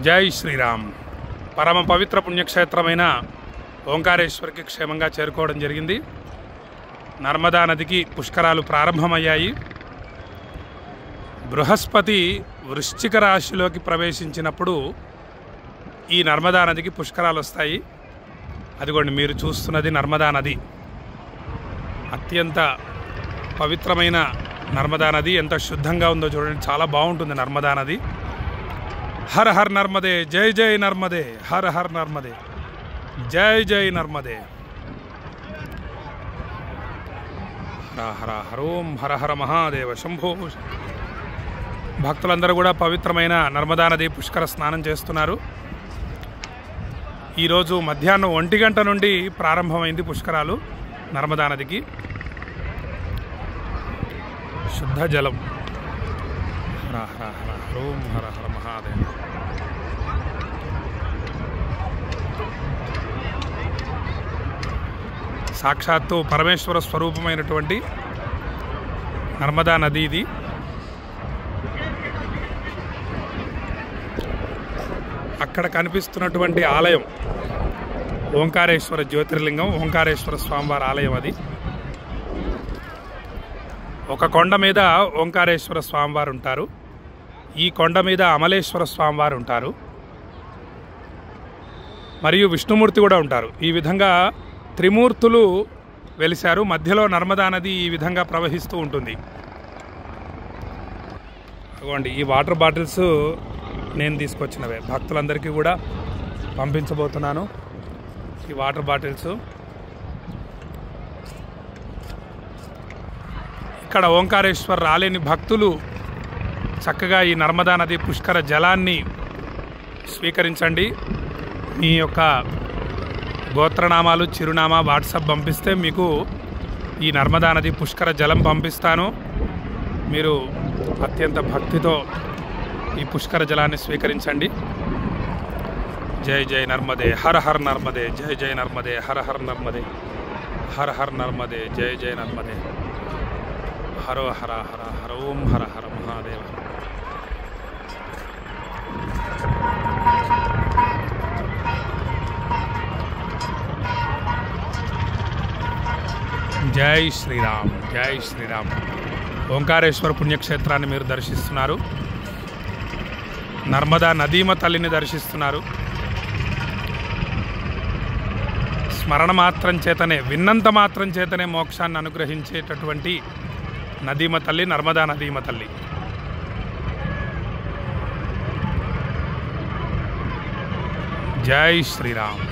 జై శ్రీరామ్. పరమ పవిత్ర పుణ్యక్షేత్రమైన ఓంకారేశ్వరికి క్షేమంగా చేరుకోవడం జరిగింది. నర్మదా నదికి పుష్కరాలు ప్రారంభమయ్యాయి. బృహస్పతి వృశ్చిక రాశిలోకి ప్రవేశించినప్పుడు ఈ నర్మదా నదికి పుష్కరాలు వస్తాయి. అదిగోండి మీరు చూస్తున్నది నర్మదా నది. అత్యంత పవిత్రమైన నర్మదా నది. ఎంత శుద్ధంగా ఉందో చూడండి, చాలా బాగుంటుంది నర్మదా నది. హర్ హర్ నర్మదే, జై జై నర్మదే, హర్ హర్ నర్మదే, జై జై నర్మదే. హర హర హరోం హర హర మహాదేవ శంభో. భక్తులందరూ కూడా పవిత్రమైన నర్మదా నది పుష్కర స్నానం చేస్తున్నారు. ఈరోజు మధ్యాహ్నం 1 గంట నుండి ప్రారంభమైంది పుష్కరాలు నర్మదా నదికి. శుద్ధ జలం. హర హర హర హరోం హర హర మహాదేవ. సాక్షాత్తు పరమేశ్వర స్వరూపమైనటువంటి నర్మదా నది ఇది. అక్కడ కనిపిస్తున్నటువంటి ఆలయం ఓంకారేశ్వర జ్యోతిర్లింగం, ఓంకారేశ్వర స్వామివారి ఆలయం. అది ఒక కొండ మీద ఓంకారేశ్వర స్వామివారు ఉంటారు. ఈ కొండ మీద అమలేశ్వర స్వామివారు ఉంటారు, మరియు విష్ణుమూర్తి కూడా ఉంటారు. ఈ విధంగా త్రిమూర్తులు వెలిశారు. మధ్యలో నర్మదా నది ఈ విధంగా ప్రవహిస్తూ ఉంటుంది. అదిగోండి ఈ వాటర్ బాటిల్స్ నేను తీసుకొచ్చినవే, భక్తులందరికీ కూడా పంపించబోతున్నాను. ఈ వాటర్ బాటిల్స్ ఇక్కడ ఓంకారేశ్వర్ రాలేని భక్తులు చక్కగా ఈ నర్మదా నది పుష్కర జలాన్ని స్వీకరించండి. మీ యొక్క గోత్రనామాలు, చిరునామా వాట్సాప్ పంపిస్తే మీకు ఈ నర్మదా నది పుష్కర జలం పంపిస్తాను. మీరు అత్యంత భక్తితో ఈ పుష్కర జలాన్ని స్వీకరించండి. జై జై నర్మదే, హర హర్ నర్మదే, జై జై నర్మదే, హర హర్ నర్మదే, హర హర్ నర్మదే, జై జై నర్మదే, హరో హర హర హరోం హర హర మహాదేవ. జై శ్రీరామ్, జై శ్రీరామ్. ఓంకారేశ్వర పుణ్యక్షేత్రాన్ని మీరు దర్శిస్తున్నారు. నర్మదా నదీమ తల్లిని దర్శిస్తున్నారు. స్మరణ మాత్రం చేతనే, విన్నంత మాత్రం చేతనే మోక్షాన్ని అనుగ్రహించేటటువంటి నదీమ తల్లి, నర్మదా నదీమ తల్లి. జై శ్రీరామ్.